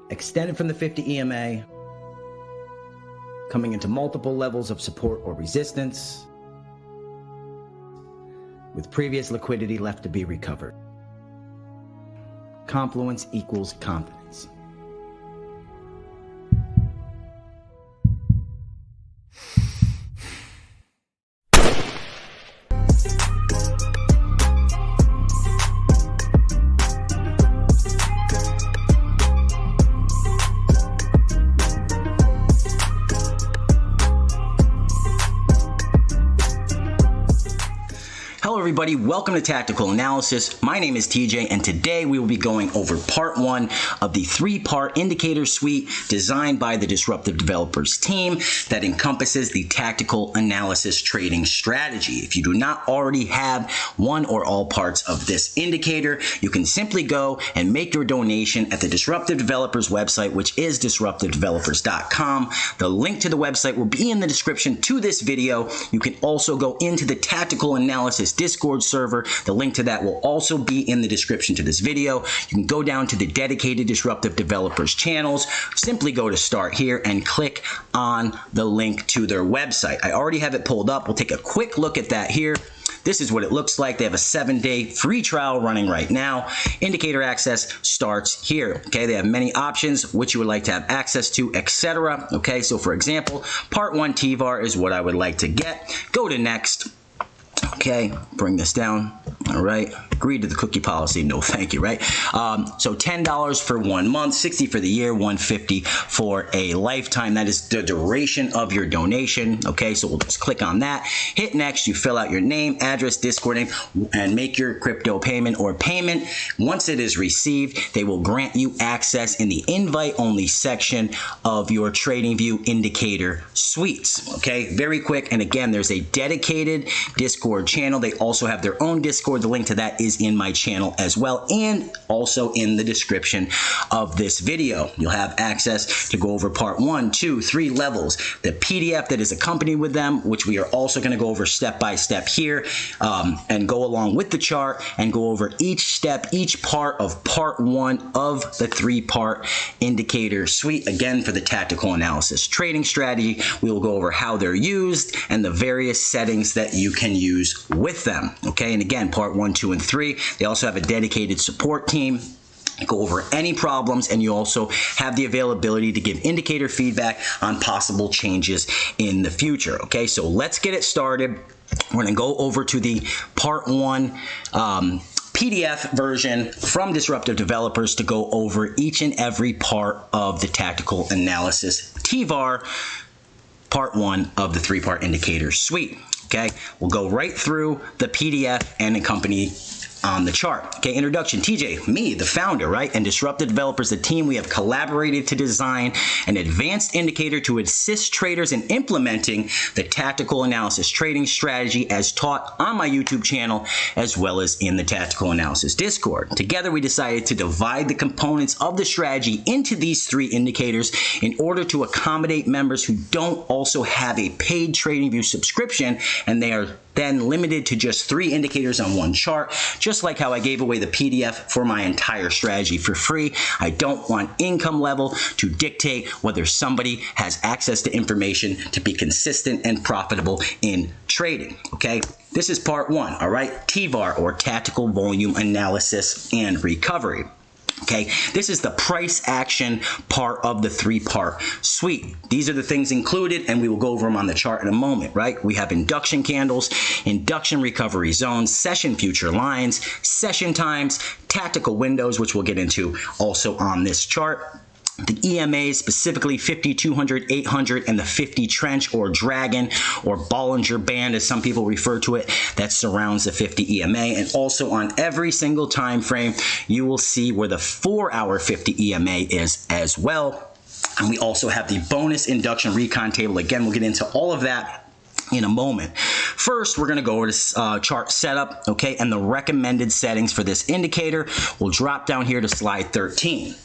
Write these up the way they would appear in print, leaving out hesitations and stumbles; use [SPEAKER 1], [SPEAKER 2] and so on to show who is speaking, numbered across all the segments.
[SPEAKER 1] extended from the 50 EMA, coming into multiple levels of support or resistance, with previous liquidity left to be recovered. Confluence equals confidence.
[SPEAKER 2] Hello everybody, welcome to Tactical Analysis. My name is TJ and today we will be going over part one of the three-part indicator suite designed by the Disruptive Developers team that encompasses the tactical analysis trading strategy. If you do not already have one or all parts of this indicator, you can simply go and make your donation at the Disruptive Developers website, which is disruptivedevelopers.com. The link to the website will be in the description to this video. You can also go into the Tactical Analysis Discord server. The link to that will also be in the description to this video. You can go down to the dedicated Disruptive Developers channels. Simply go to start here and click on the link to their website. I already have it pulled up. We'll take a quick look at that here. This is what it looks like. They have a 7-day free trial running right now. Indicator access starts here. Okay, they have many options, which you would like to have access to, etc. Okay, so for example, part 1 TVAR is what I would like to get. Go to next. Okay, bring this down. All right, agree to the cookie policy. No, thank you, right? So $10 for 1 month, $60 for the year, $150 for a lifetime. That is the duration of your donation. Okay, so we'll just click on that. Hit next. You fill out your name, address, Discord name, and make your crypto payment or payment. Once it is received, they will grant you access in the invite-only section of your TradingView indicator suites. Okay, very quick. And again, there's a dedicated Discord channel. They also have their own Discord. The link to that is in my channel as well and also in the description of this video. You'll have access to go over part 1, 2, 3 levels, the PDF that is accompanied with them, which we are also going to go over step by step here and go along with the chart and go over each step, each part of part 1 of the 3-part indicator suite. Again, for the tactical analysis trading strategy, we will go over how they're used and the various settings that you can use with them. Okay, and again, part 1, 2, and 3. They also have a dedicated support team. Go over any problems, and you also have the availability to give indicator feedback on possible changes in the future. Okay, so let's get it started. We're going to go over to the part 1 PDF version from Disruptive Developers to go over each and every part of the tactical analysis TVAR, part 1 of the 3-part indicator suite. Okay, we'll go right through the PDF and accompany on the chart. Okay, introduction. TJ, me, the founder, right? And Disruptive Developers, the team, we have collaborated to design an advanced indicator to assist traders in implementing the tactical analysis trading strategy as taught on my YouTube channel, as well as in the Tactical Analysis Discord. Together, we decided to divide the components of the strategy into these 3 indicators in order to accommodate members who don't also have a paid TradingView subscription, and they are then limited to just 3 indicators on one chart, just like how I gave away the PDF for my entire strategy for free. I don't want income level to dictate whether somebody has access to information to be consistent and profitable in trading. Okay, this is part 1, all right? TVAR, or Tactical Volume Analysis and Recovery. Okay, this is the price action part of the 3-part suite. These are the things included, and we will go over them on the chart in a moment, right? We have induction candles, induction recovery zones, session future lines, session times, tactical windows, which we'll get into also on this chart. The EMAs, specifically 50, 200, 800, and the 50 trench or dragon or Bollinger Band, as some people refer to it, that surrounds the 50 EMA. And also on every single time frame, you will see where the 4-hour 50 EMA is as well. And we also have the bonus induction recon table. Again, we'll get into all of that in a moment. First, we're going to go over to chart setup, okay, and the recommended settings for this indicator. We'll drop down here to slide 13.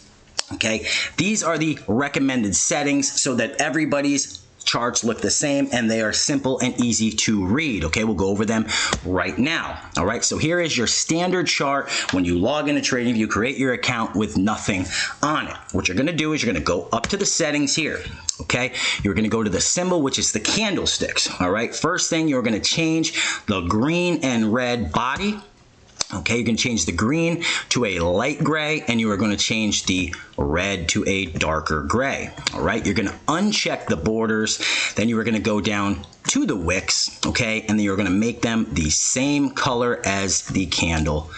[SPEAKER 2] Okay, these are the recommended settings so that everybody's charts look the same, and they are simple and easy to read. Okay, we'll go over them right now. All right, so here is your standard chart when you log into TradingView, create your account with nothing on it. What you're gonna do is you're gonna go up to the settings here. Okay, you're gonna go to the symbol, which is the candlesticks. All right, first thing, you're gonna change the green and red body. Okay, you can change the green to a light gray, and you are going to change the red to a darker gray. All right, you're going to uncheck the borders, then you are going to go down to the wicks, okay, and then you're going to make them the same color as the candle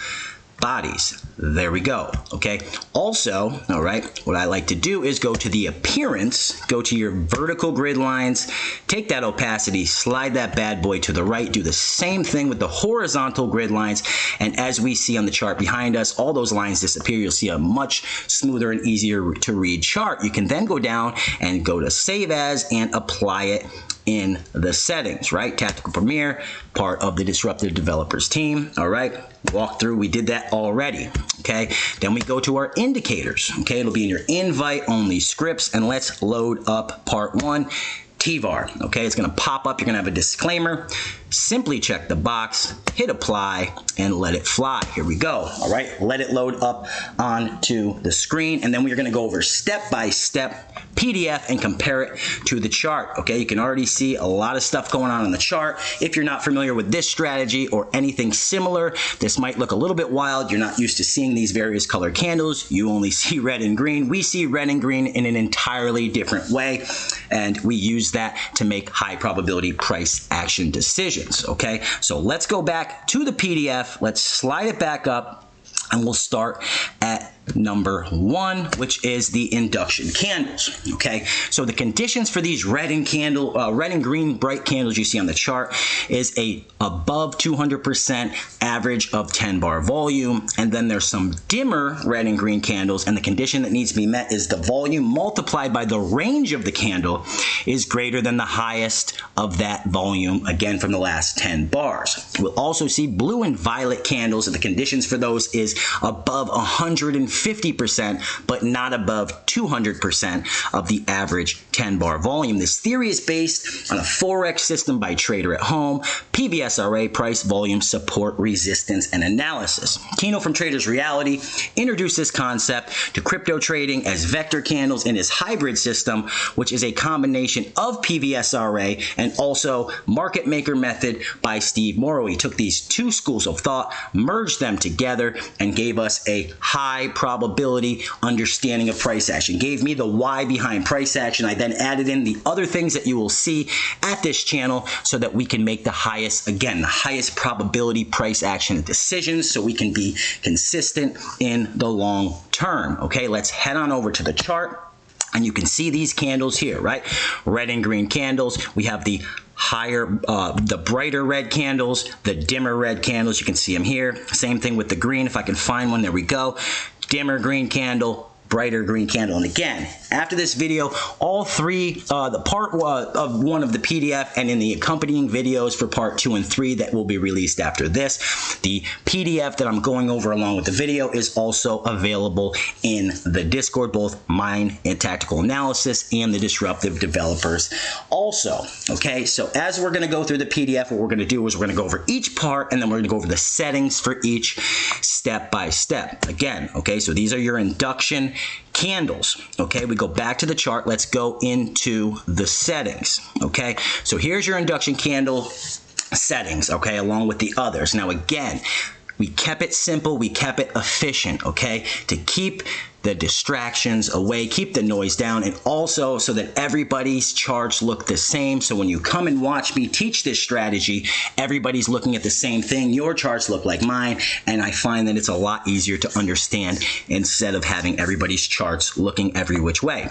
[SPEAKER 2] bodies. There we go. Okay, also, all right, what I like to do is go to the appearance, go to your vertical grid lines, take that opacity, slide that bad boy to the right, do the same thing with the horizontal grid lines, and as we see on the chart behind us, all those lines disappear. You'll see a much smoother and easier to read chart. You can then go down and go to Save As and apply it in the settings, right? Tactical Premier, part of the Disruptive Developers team. All right, walk through, we did that already. Okay, then we go to our indicators. Okay, it'll be in your invite only scripts, and let's load up part 1, TVAR. Okay, it's gonna pop up, you're gonna have a disclaimer. Simply check the box, hit apply, and let it fly. Here we go. All right, let it load up onto the screen, and then we're gonna go over step-by-step PDF and compare it to the chart. Okay, you can already see a lot of stuff going on the chart. If you're not familiar with this strategy or anything similar, this might look a little bit wild. You're not used to seeing these various color candles. You only see red and green. We see red and green in an entirely different way, and we use that to make high probability price action decisions. Okay, so let's go back to the PDF. Let's slide it back up, and we'll start at number 1, which is the induction candles. Okay, so the conditions for these red and green bright candles you see on the chart is a above 200% average of 10 bar volume, and then there's some dimmer red and green candles, and the condition that needs to be met is the volume multiplied by the range of the candle is greater than the highest of that volume, again from the last 10 bars. We'll also see blue and violet candles, and the conditions for those is above 150%, but not above 200% of the average 10 bar volume. This theory is based on a Forex system by Trader at Home, PVSRA, price, volume, support, resistance, and analysis. Kino from Trader's Reality introduced this concept to crypto trading as vector candles in his hybrid system, which is a combination of PVSRA and also market maker method by Steve Morrow. He took these two schools of thought, merged them together, and gave us a high probability understanding of price action. Gave me the why behind price action. I then added in the other things that you will see at this channel so that we can make the highest, again, the highest probability price action decisions so we can be consistent in the long term. Okay, let's head on over to the chart. And you can see these candles here, right? Red and green candles. We have the higher, the brighter red candles, the dimmer red candles. You can see them here. Same thing with the green. If I can find one, there we go. Dimmer green candle, brighter green candle. And again, after this video, all three, the part of 1 of the PDF and in the accompanying videos for part 2 and 3 that will be released after this, the PDF that I'm going over along with the video is also available in the Discord, both mine and Tactical Analysis and the Disruptive Developers also. Okay, so as we're going to go through the PDF, what we're going to do is we're going to go over each part, and then we're going to go over the settings for each step by step. Again, okay, so these are your induction candles. Okay, we go back to the chart. Let's go into the settings. Okay, so here's your induction candle settings, okay, along with the others. Now again, we kept it simple, we kept it efficient, okay, to keep the distractions away, keep the noise down, and also so that everybody's charts look the same. So when you come and watch me teach this strategy, everybody's looking at the same thing. Your charts look like mine, and I find that it's a lot easier to understand instead of having everybody's charts looking every which way.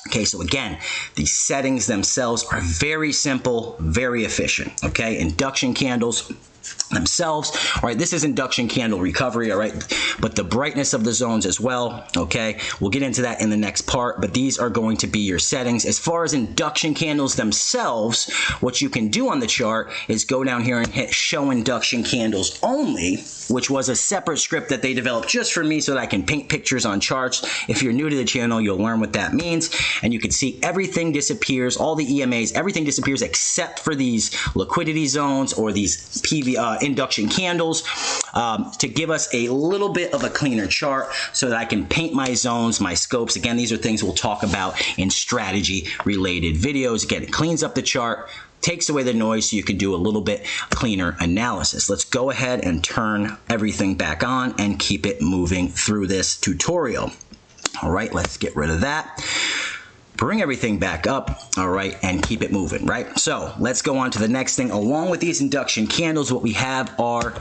[SPEAKER 2] Okay, so again, the settings themselves are very simple, very efficient. Okay, induction candles, themselves. All right, this is induction candle recovery, all right, but the brightness of the zones as well. Okay, we'll get into that in the next part, but these are going to be your settings. As far as induction candles themselves, what you can do on the chart is go down here and hit show induction candles only, which was a separate script that they developed just for me so that I can paint pictures on charts. If you're new to the channel, you'll learn what that means, and you can see everything disappears, all the EMAs, everything disappears except for these liquidity zones or these induction candles, to give us a little bit of a cleaner chart so that I can paint my zones, my scopes. Again, these are things we'll talk about in strategy related videos. Again, it cleans up the chart, takes away the noise so you can do a little bit cleaner analysis. Let's go ahead and turn everything back on and keep it moving through this tutorial. All right, let's get rid of that. Bring everything back up, all right, and keep it moving, right? So let's go on to the next thing. Along with these induction candles, what we have are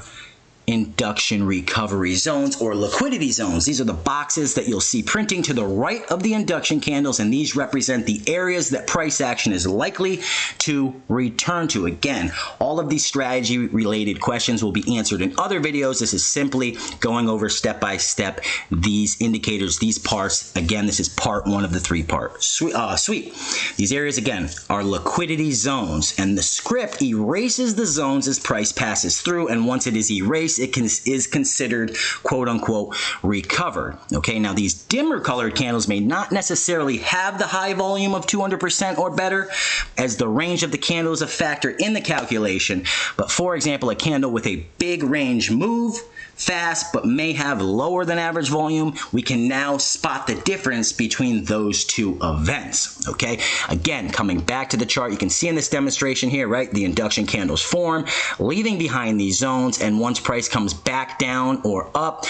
[SPEAKER 2] induction recovery zones or liquidity zones. These are the boxes that you'll see printing to the right of the induction candles, and these represent the areas that price action is likely to return to. Again, all of these strategy related questions will be answered in other videos. This is simply going over step by step these indicators, these parts. Again, this is part one of the three-part suite. These areas, again, are liquidity zones, and the script erases the zones as price passes through, and once it is erased, it is considered quote-unquote recovered. Okay, now these dimmer colored candles may not necessarily have the high volume of 200% or better, as the range of the candle is a factor in the calculation. But for example, a candle with a big range move fast but may have lower than average volume, we can now spot the difference between those two events. Okay, again, coming back to the chart, you can see in this demonstration here, right, the induction candles form, leaving behind these zones, and once price comes back down or up,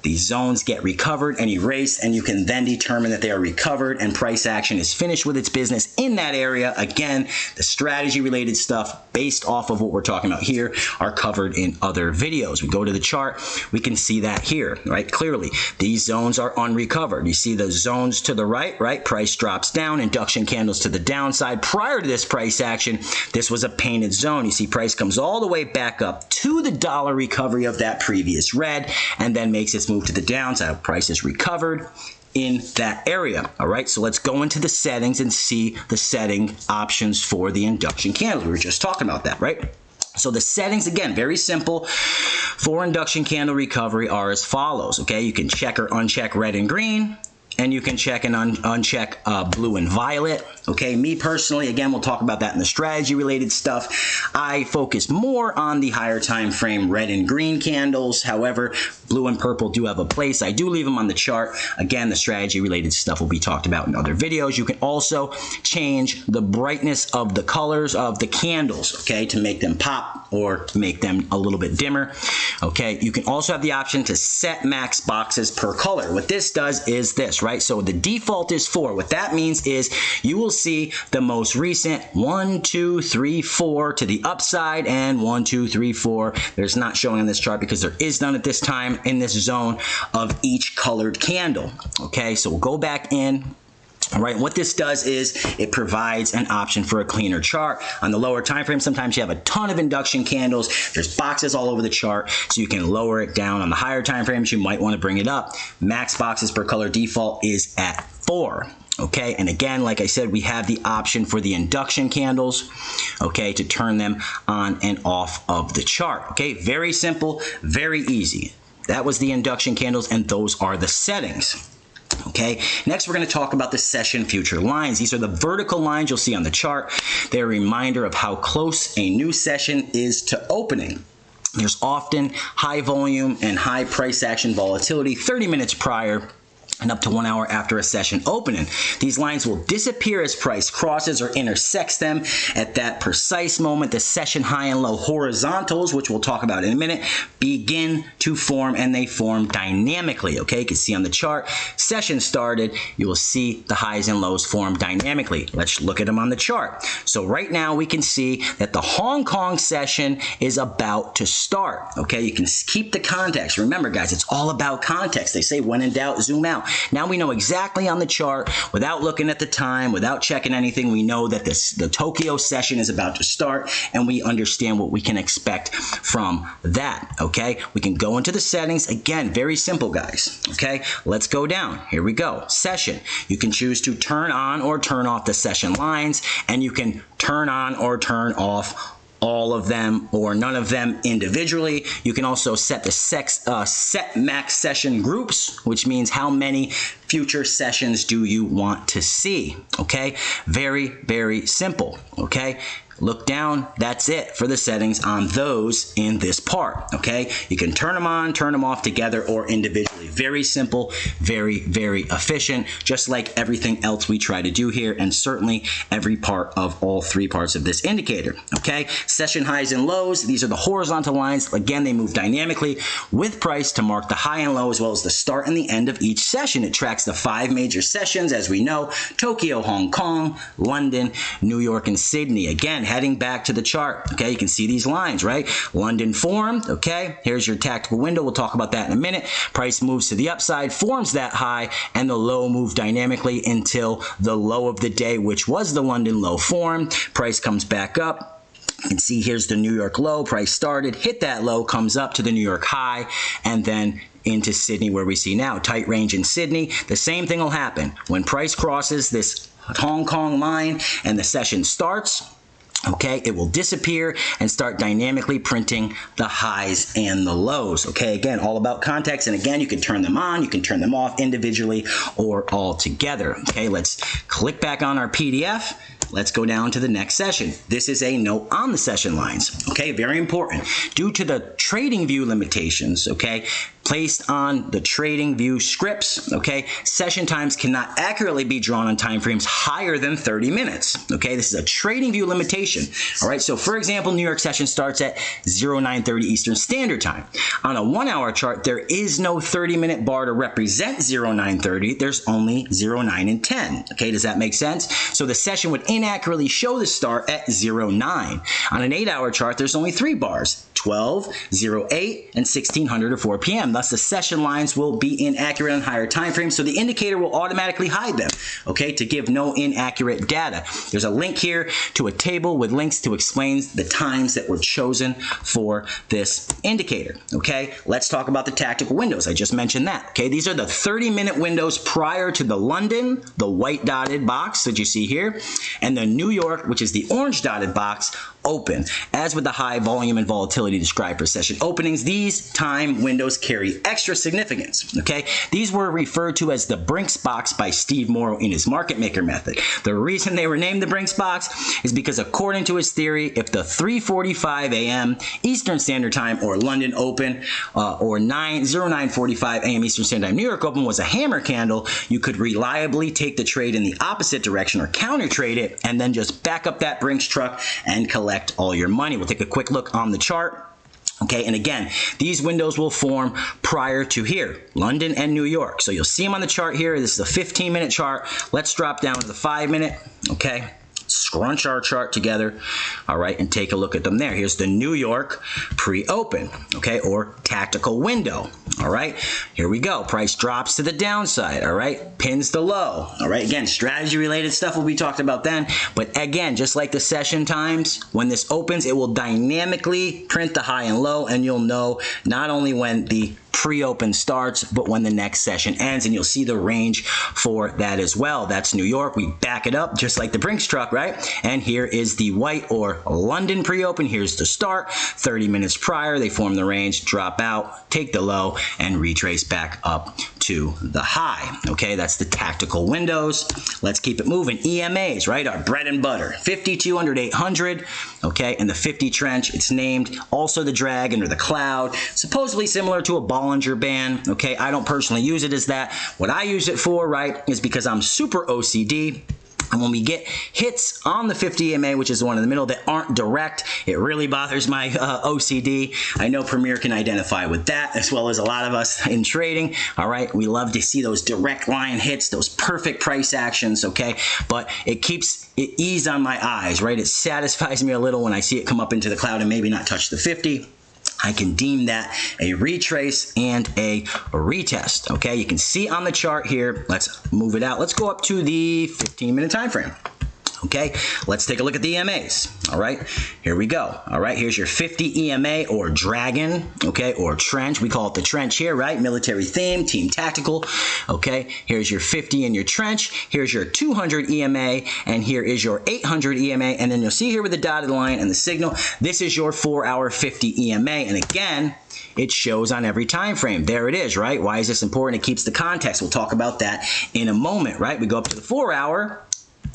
[SPEAKER 2] these zones get recovered and erased, and you can then determine that they are recovered and price action is finished with its business in that area. Again, the strategy related stuff based off of what we're talking about here are covered in other videos. We go to the chart, we can see that here, right? Clearly, these zones are unrecovered. You see the zones to the right, right? Price drops down, induction candles to the downside. Prior to this price action, this was a painted zone. You see price comes all the way back up to the dollar recovery of that previous red, and then makes its move to the downside. Price is recovered in that area. All right, so let's go into the settings and see the setting options for the induction candle. We were just talking about that, right? So the settings, again, very simple for induction candle recovery are as follows. Okay, you can check or uncheck red and green, and you can check and uncheck blue and violet. Okay, me personally, again, we'll talk about that in the strategy related stuff. I focus more on the higher time frame red and green candles. However, blue and purple do have a place. I do leave them on the chart. Again, the strategy related stuff will be talked about in other videos. You can also change the brightness of the colors of the candles, okay, to make them pop or make them a little bit dimmer. Okay, you can also have the option to set max boxes per color. What this does is this, right? So the default is 4. What that means is you will see the most recent 1, 2, 3, 4 to the upside, and 1, 2, 3, 4. There's not showing on this chart because there is none at this time in this zone of each colored candle. Okay, so we'll go back in. All right, what this does is it provides an option for a cleaner chart. On the lower time frame, sometimes you have a ton of induction candles. There's boxes all over the chart, so you can lower it down. On the higher time frames, you might want to bring it up. Max boxes per color default is at 4. Okay, and again, like I said, we have the option for the induction candles, okay, to turn them on and off of the chart. Okay, very simple, very easy. That was the induction candles, and those are the settings. Okay, next we're going to talk about the session future lines. These are the vertical lines you'll see on the chart. They're a reminder of how close a new session is to opening. There's often high volume and high price action volatility 30 minutes prior and up to 1 hour after a session opening. These lines will disappear as price crosses or intersects them. At that precise moment, the session high and low horizontals, which we'll talk about in a minute, begin to form, and they form dynamically. Okay, you can see on the chart, session started, you will see the highs and lows form dynamically. Let's look at them on the chart. So right now we can see that the Hong Kong session is about to start. Okay, you can keep the context. Remember guys, it's all about context. They say when in doubt, zoom out. out. Now we know exactly on the chart, without looking at the time, without checking anything, we know that the Tokyo session is about to start, and we understand what we can expect from that, okay? We can go into the settings. Again, very simple, guys, okay? Let's go down. Here we go. Session. You can choose to turn on or turn off the session lines, and you can turn on or turn off all of them or none of them individually. You can also set the set max session groups, which means how many future sessions do you want to see, okay? Very, very simple, okay? Look down, that's it for the settings on those in this part, okay? You can turn them on, turn them off together or individually. Very simple, very, very efficient, just like everything else we try to do here, and certainly every part of all three parts of this indicator, okay? Session highs and lows, these are the horizontal lines. Again, they move dynamically with price to mark the high and low as well as the start and the end of each session. It tracks the 5 major sessions, as we know: Tokyo, Hong Kong, London, New York, and Sydney. Again, heading back to the chart, okay, you can see these lines, right? London formed, okay, here's your tactical window. We'll talk about that in a minute. Price moves to the upside, forms that high, and the low moved dynamically until the low of the day, which was the London low formed. Price comes back up. You can see here's the New York low. Price started, hit that low, comes up to the New York high, and then into Sydney, where we see now tight range in Sydney. The same thing will happen when price crosses this Hong Kong line and the session starts. Okay, it will disappear and start dynamically printing the highs and the lows. Okay, again, all about context. And again, you can turn them on, you can turn them off individually or all together. Okay, let's click back on our PDF. Let's go down to the next session. This is a note on the session lines. Okay, very important. Due to the trading view limitations, okay, placed on the trading view scripts, okay, session times cannot accurately be drawn on time frames higher than 30 minutes. Okay, this is a trading view limitation. All right, so for example, New York session starts at 0930 Eastern Standard Time. On a 1 hour chart, there is no 30-minute bar to represent 0930. There's only 09 and 10. Okay, does that make sense? So the session would inaccurately show the start at 09. On an 8 hour chart, there's only 3 bars: 12, 08, and 1600 or 4 p.m. Thus, the session lines will be inaccurate on higher time frames, so the indicator will automatically hide them, okay, to give no inaccurate data. There's a link here to a table with links to explain the times that were chosen for this indicator, okay? Let's talk about the tactical windows. I just mentioned that, okay? These are the 30-minute windows prior to the London, the white dotted box that you see here, and the New York, which is the orange dotted box, open. As with the high volume and volatility described for session openings, these time windows carry extra significance, okay? These were referred to as the Brinks box by Steve Morrow in his market maker method. The reason they were named the Brinks box is because, according to his theory, if the 3:45 a.m. Eastern Standard Time or London open or 09:45 a.m. Eastern Standard Time New York open was a hammer candle, you could reliably take the trade in the opposite direction or counter trade it and then just back up that Brinks truck and collect all your money. We'll take a quick look on the chart. Okay, and again, these windows will form prior to here, London and New York. So you'll see them on the chart here. This is a 15-minute chart. Let's drop down to the 5-minute, okay? Scrunch our chart together, all right, and take a look at them there. Here's the New York pre-open, okay, or tactical window, all right. Here we go. Price drops to the downside, all right, pins the low, all right. Again, strategy-related stuff will be talked about then, but again, just like the session times, when this opens, it will dynamically print the high and low, and you'll know not only when the pre-open starts, but when the next session ends, and you'll see the range for that as well. That's New York. We back it up just like the Brinks truck, right? And here is the white or London pre-open. Here's the start. 30 minutes prior, they form the range, drop out, take the low, and retrace back up to the high. Okay, that's the tactical windows. Let's keep it moving. EMAs, right? Our bread and butter. 50, 200, 800. Okay, and the 50 trench, it's named also the dragon or the cloud. Supposedly similar to a Bollinger Band. Okay, I don't personally use it as that. What I use it for, right, is because I'm super OCD. And when we get hits on the 50 EMA, which is the one in the middle, that aren't direct, it really bothers my OCD. I know Premier can identify with that, as well as a lot of us in trading. All right, we love to see those direct line hits, those perfect price actions, okay? But it keeps it ease on my eyes, right? It satisfies me a little when I see it come up into the cloud and maybe not touch the 50. I can deem that a retrace and a retest. Okay, you can see on the chart here. Let's move it out. Let's go up to the 15-minute time frame. Okay, let's take a look at the EMAs. All right, here we go. All right, here's your 50 EMA or Dragon, okay, or Trench. We call it the Trench here, right? Military theme, team tactical. Okay, here's your 50 in your Trench. Here's your 200 EMA, and here is your 800 EMA. And then you'll see here with the dotted line and the signal, this is your 4-hour 50 EMA. And again, it shows on every time frame. There it is, right? Why is this important? It keeps the context. We'll talk about that in a moment, right? We go up to the 4-hour.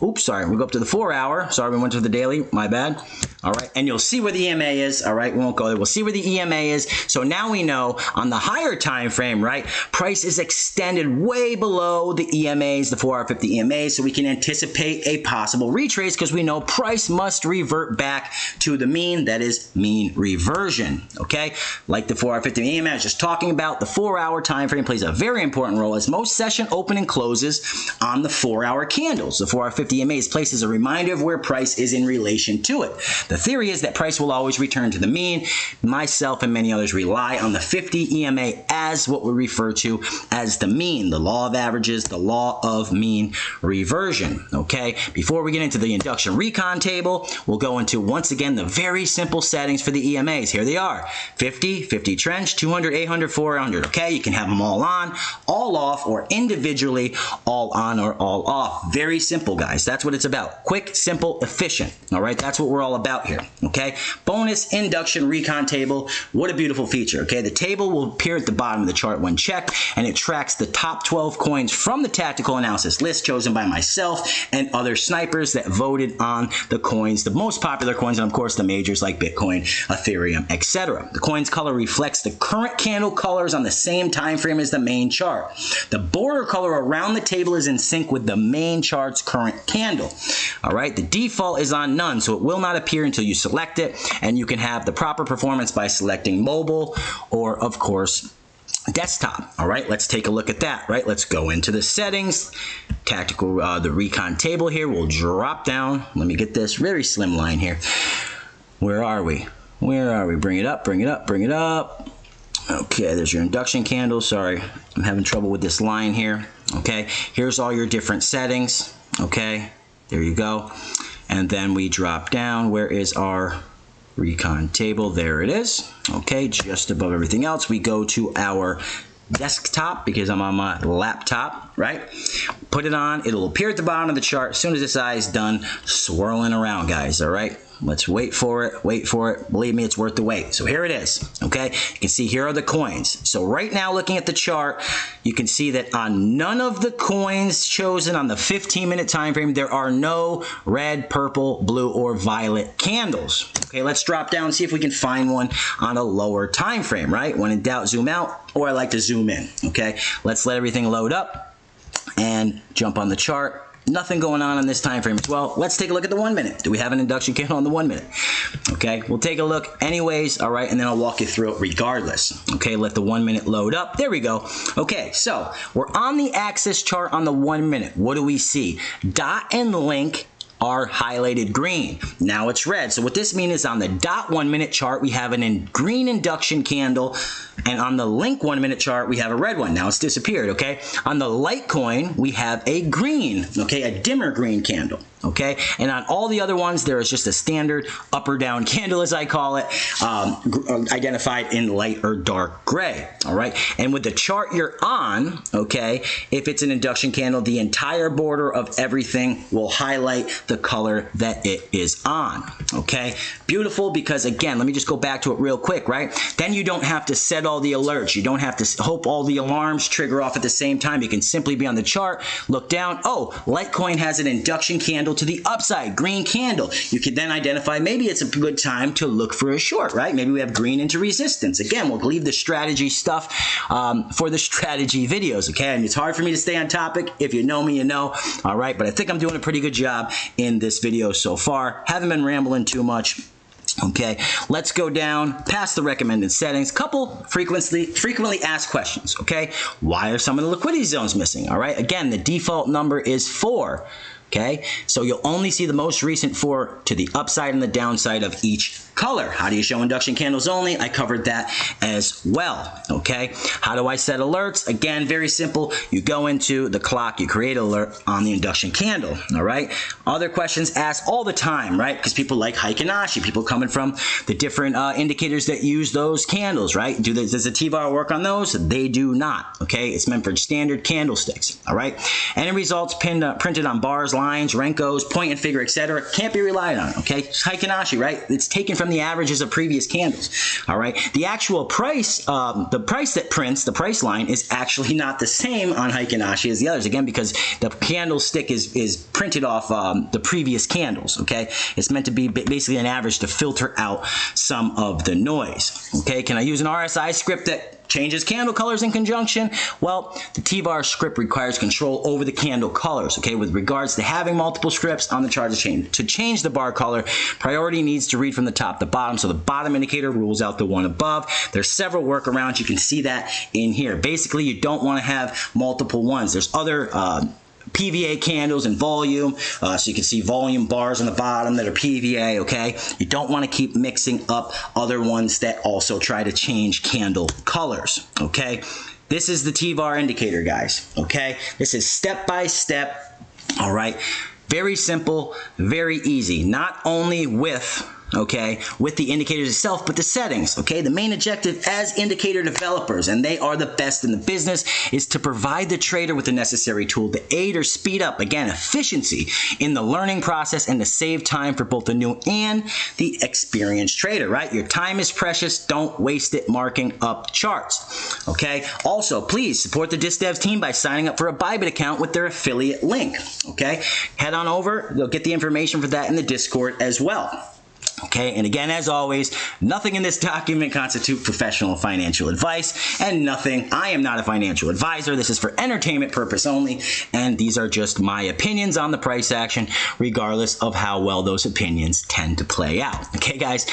[SPEAKER 2] Oops, sorry, we go up to the 4-hour. Sorry, we went to the daily, my bad. All right, and you'll see where the EMA is. All right, we won't go there. We'll see where the EMA is. So now we know on the higher time frame, right, price is extended way below the EMAs, the 4-hour 50 EMAs, so we can anticipate a possible retrace because we know price must revert back to the mean, that is mean reversion, okay? Like the 4-hour 50 EMA I was just talking about, the 4-hour time frame plays a very important role as most session open and closes on the 4-hour candles. The 4-hour 50 EMAs places a reminder of where price is in relation to it. The theory is that price will always return to the mean. Myself and many others rely on the 50 EMA as what we refer to as the mean, the law of averages, the law of mean reversion, okay? Before we get into the induction recon table, we'll go into, once again, the very simple settings for the EMAs. Here they are: 50, 50 Trench, 200, 800, 400, okay? You can have them all on, all off, or individually all on or all off. Very simple, guys. That's what it's about. Quick, simple, efficient, all right? That's what we're all about here, okay? Bonus induction recon table. What a beautiful feature, okay? The table will appear at the bottom of the chart when checked, and it tracks the top 12 coins from the tactical analysis list chosen by myself and other snipers that voted on the coins, the most popular coins, and of course the majors like Bitcoin, Ethereum, etc. The coin's color reflects the current candle colors on the same time frame as the main chart. The border color around the table is in sync with the main chart's current candle. All right, the default is on none, so it will not appear until you select it, and you can have the proper performance by selecting mobile or, of course, desktop. All right, let's take a look at that, right? Let's go into the settings, tactical, the recon table here. We'll drop down. Let me get this very slim line here. Where are we? Where are we? Bring it up, bring it up, bring it up. Okay, there's your induction candle. Sorry, I'm having trouble with this line here. Okay, here's all your different settings. Okay, there you go. And then we drop down. Where is our recon table? There it is. Okay, just above everything else, we go to our desktop because I'm on my laptop, right? Put it on. It'll appear at the bottom of the chart as soon as this eye is done swirling around, guys, all right? Let's wait for it, wait for it. Believe me, it's worth the wait. So here it is, okay? You can see here are the coins. So right now, looking at the chart, you can see that on none of the coins chosen on the 15-minute time frame, there are no red, purple, blue, or violet candles. Okay, let's drop down and see if we can find one on a lower time frame, right? When in doubt, zoom out, or I like to zoom in, okay? Let's let everything load up and jump on the chart. Nothing going on this time frame as well. Let's take a look at the 1 minute. Do we have an induction candle on the 1 minute? Okay, we'll take a look anyways, all right, and then I'll walk you through it regardless. Okay, let the 1 minute load up. There we go. Okay, so we're on the axis chart on the 1 minute. What do we see? Dot and link are highlighted green. Now it's red. So what this means is on the dot 1 minute chart, we have green induction candle, and on the link 1 minute chart, we have a red one. Now it's disappeared, okay? On the Litecoin, we have a green, okay, a dimmer green candle. Okay, and on all the other ones, there is just a standard up or down candle, as I call it, identified in light or dark gray. All right, and with the chart you're on, okay, if it's an induction candle, the entire border of everything will highlight the color that it is on. Okay, beautiful, because again, let me just go back to it real quick, right? Then you don't have to set all the alerts. You don't have to hope all the alarms trigger off at the same time. You can simply be on the chart, look down. Oh, Litecoin has an induction candle to the upside, green candle. You can then identify maybe it's a good time to look for a short, right? Maybe we have green into resistance. Again, we'll leave the strategy stuff for the strategy videos, okay? And it's hard for me to stay on topic. If you know me, you know, all right? But I think I'm doing a pretty good job in this video so far. Haven't been rambling too much. Okay, let's go down past the recommended settings. Couple frequently asked questions, okay? Why are some of the liquidity zones missing? All right, again, the default number is 4. Okay, so you'll only see the most recent 4 to the upside and the downside of each color. How do you show induction candles only? I covered that as well. Okay, how do I set alerts? Again, very simple. You go into the clock, you create an alert on the induction candle. All right, other questions asked all the time, right? Because people like Heikin Ashi, people coming from the different indicators that use those candles, right? Does the T-VAR work on those? They do not. Okay, it's meant for standard candlesticks. All right, any results printed on bars, lines, Renkos, point and figure, etc. can't be relied on. Okay, Heikin Ashi, right? It's taken from the averages of previous candles. All right, the actual price, the price that prints, the price line, is actually not the same on Heikin Ashi as the others. Again, because the candlestick is printed off the previous candles. Okay, it's meant to be basically an average to filter out some of the noise. Okay, can I use an RSI script that changes candle colors in conjunction? Well, the T-VAR script requires control over the candle colors. Okay, with regards to having multiple scripts on the chart to change the bar color, priority needs to read from the top to bottom, so the bottom indicator rules out the one above. There's several workarounds. You can see that in here. Basically, you don't want to have multiple ones. There's other PVA candles and volume, so you can see volume bars on the bottom that are PVA. Okay, you don't want to keep mixing up other ones that also try to change candle colors. Okay, this is the T-VAR indicator, guys. Okay, this is step by step. All right, very simple, very easy. Not only with the indicators itself, but the settings. Okay, the main objective as indicator developers, and they are the best in the business, is to provide the trader with the necessary tool to aid or speed up, again, efficiency in the learning process and to save time for both the new and the experienced trader, right? Your time is precious. Don't waste it marking up charts. Okay, also, please support the DisDevs team by signing up for a Bybit account with their affiliate link. Okay, head on over. You'll get the information for that in the Discord as well. Okay, and again, as always, nothing in this document constitutes professional financial advice, and I am not a financial advisor. This is for entertainment purpose only, and these are just my opinions on the price action, regardless of how well those opinions tend to play out. Okay, guys,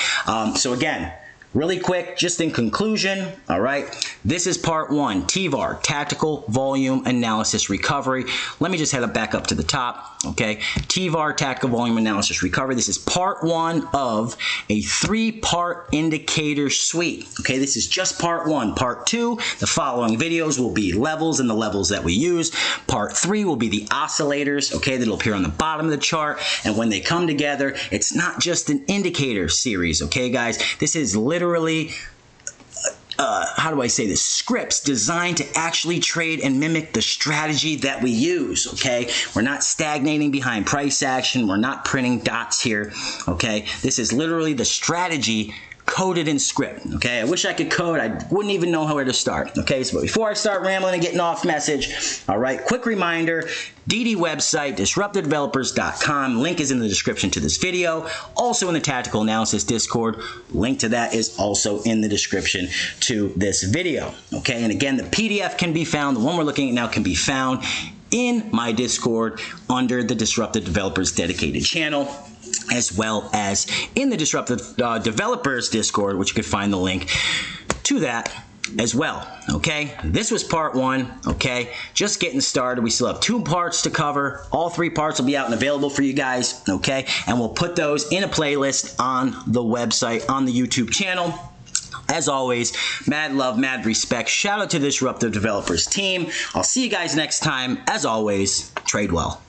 [SPEAKER 2] so again, really quick, just in conclusion, all right, this is part 1, T-VAR, Tactical Volume Analysis Recovery. Let me just head back up to the top, okay? T-VAR, Tactical Volume Analysis Recovery. This is part 1 of a 3-part indicator suite, okay? This is just part 1. Part 2, the following videos will be levels and the levels that we use. Part 3 will be the oscillators, okay? That'll appear on the bottom of the chart, and when they come together, it's not just an indicator series, okay, guys? This is literally how do I say this? Scripts designed to actually trade and mimic the strategy that we use, okay? We're not stagnating behind price action. We're not printing dots here, okay? This is literally the strategy coded in script, okay? I wish I could code. I wouldn't even know where to start, okay? So before I start rambling and getting off message, all right, quick reminder, DD website, disruptivedevelopers.com. Link is in the description to this video. Also in the Tactical Analysis Discord. Link to that is also in the description to this video, okay? And again, the PDF can be found, the one we're looking at now can be found in my Discord under the Disruptive Developers dedicated channel, as well as in the Disruptive Developers Discord, which you could find the link to that as well. Okay, this was part 1. Okay, just getting started. We still have 2 parts to cover. All 3 parts will be out and available for you guys. Okay, and we'll put those in a playlist on the website, on the YouTube channel. As always, mad love, mad respect. Shout out to the Disruptive Developers team. I'll see you guys next time. As always, trade well.